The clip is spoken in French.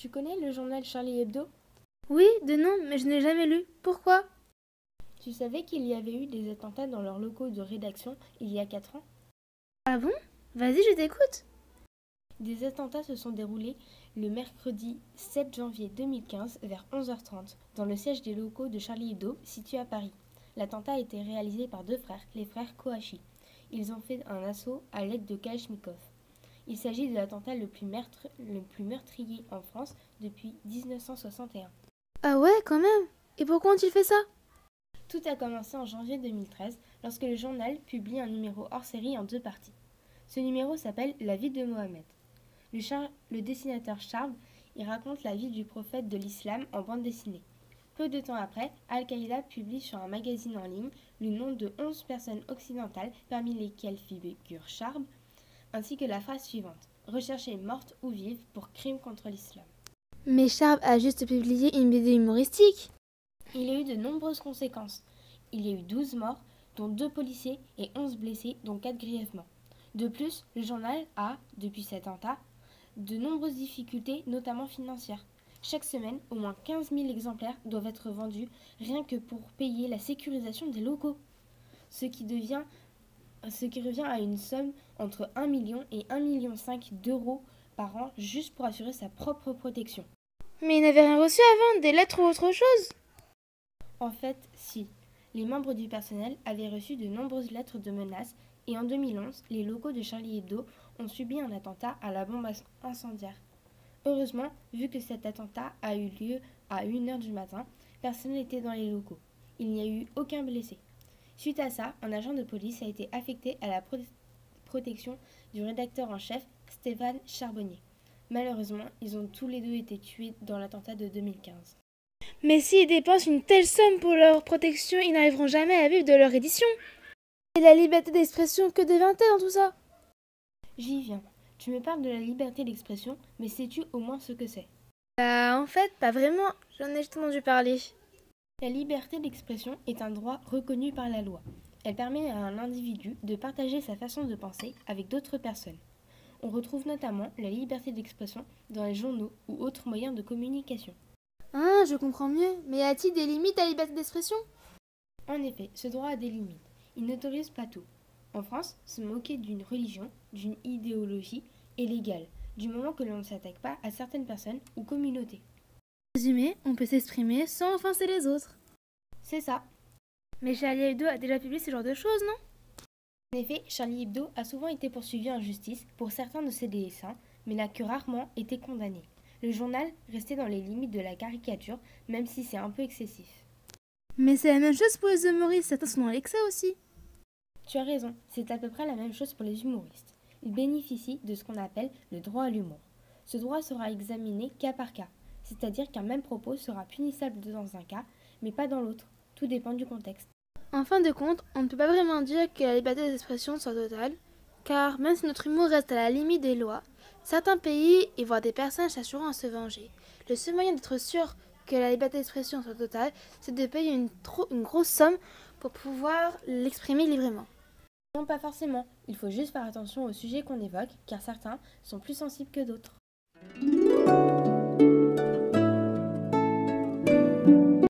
Tu connais le journal Charlie Hebdo? Oui, de nom, mais je n'ai jamais lu. Pourquoi? Tu savais qu'il y avait eu des attentats dans leurs locaux de rédaction il y a 4 ans? Ah bon? Vas-y, je t'écoute. Des attentats se sont déroulés le mercredi 7 janvier 2015 vers 11h30 dans le siège des locaux de Charlie Hebdo situé à Paris. L'attentat a été réalisé par deux frères, les frères Kouachi. Ils ont fait un assaut à l'aide de Kalachnikov. Il s'agit de l'attentat le plus meurtrier en France depuis 1961. Ah ouais, quand même. Et pourquoi ont-ils fait ça? Tout a commencé en janvier 2013 lorsque le journal publie un numéro hors-série en 2 parties. Ce numéro s'appelle La vie de Mohammed. Le dessinateur Charb y raconte la vie du prophète de l'islam en bande dessinée. Peu de temps après, Al-Qaïda publie sur un magazine en ligne le nom de 11 personnes occidentales, parmi lesquelles figure Charb, ainsi que la phrase suivante: recherchées mortes ou vives pour crimes contre l'islam. Mais Charb a juste publié une BD humoristique. Il y a eu de nombreuses conséquences. Il y a eu 12 morts, dont 2 policiers, et 11 blessés, dont 4 grièvement. De plus, le journal a, depuis cet attentat, de nombreuses difficultés, notamment financières. Chaque semaine, au moins 15 000 exemplaires doivent être vendus, rien que pour payer la sécurisation des locaux. Ce qui revient à une somme entre 1 million et 1,5 million d'euros par an, juste pour assurer sa propre protection. Mais il n'avait rien reçu avant, des lettres ou autre chose? En fait, si. Les membres du personnel avaient reçu de nombreuses lettres de menaces et en 2011, les locaux de Charlie Hebdo ont subi un attentat à la bombe incendiaire. Heureusement, vu que cet attentat a eu lieu à 1h du matin, personne n'était dans les locaux. Il n'y a eu aucun blessé. Suite à ça, un agent de police a été affecté à la protection du rédacteur en chef, Stéphane Charbonnier. Malheureusement, ils ont tous les deux été tués dans l'attentat de 2015. Mais s'ils dépensent une telle somme pour leur protection, ils n'arriveront jamais à vivre de leur édition. Et la liberté d'expression, que devient-elle dans tout ça? J'y viens. Tu me parles de la liberté d'expression, mais sais-tu au moins ce que c'est? En fait, pas vraiment. J'en ai juste entendu parler. La liberté d'expression est un droit reconnu par la loi. Elle permet à un individu de partager sa façon de penser avec d'autres personnes. On retrouve notamment la liberté d'expression dans les journaux ou autres moyens de communication. Ah, je comprends mieux. Mais y a-t-il des limites à la liberté d'expression? En effet, ce droit a des limites. Il n'autorise pas tout. En France, se moquer d'une religion, d'une idéologie est légal, du moment que l'on ne s'attaque pas à certaines personnes ou communautés. En résumé, on peut s'exprimer sans offenser les autres. C'est ça. Mais Charlie Hebdo a déjà publié ce genre de choses, non? En effet, Charlie Hebdo a souvent été poursuivi en justice pour certains de ses dessins, mais n'a que rarement été condamné. Le journal restait dans les limites de la caricature, même si c'est un peu excessif. Mais c'est la même chose pour les humoristes, certains sont dans l'excès aussi. Tu as raison, c'est à peu près la même chose pour les humoristes. Ils bénéficient de ce qu'on appelle le droit à l'humour. Ce droit sera examiné cas par cas, c'est-à-dire qu'un même propos sera punissable dans un cas, mais pas dans l'autre. Tout dépend du contexte. En fin de compte, on ne peut pas vraiment dire que la liberté d'expression soit totale, car même si notre humour reste à la limite des lois, certains pays y voient des personnes chercheront à se venger. Le seul moyen d'être sûr que la liberté d'expression soit totale, c'est de payer une grosse somme pour pouvoir l'exprimer librement. Non, pas forcément. Il faut juste faire attention aux sujets qu'on évoque, car certains sont plus sensibles que d'autres.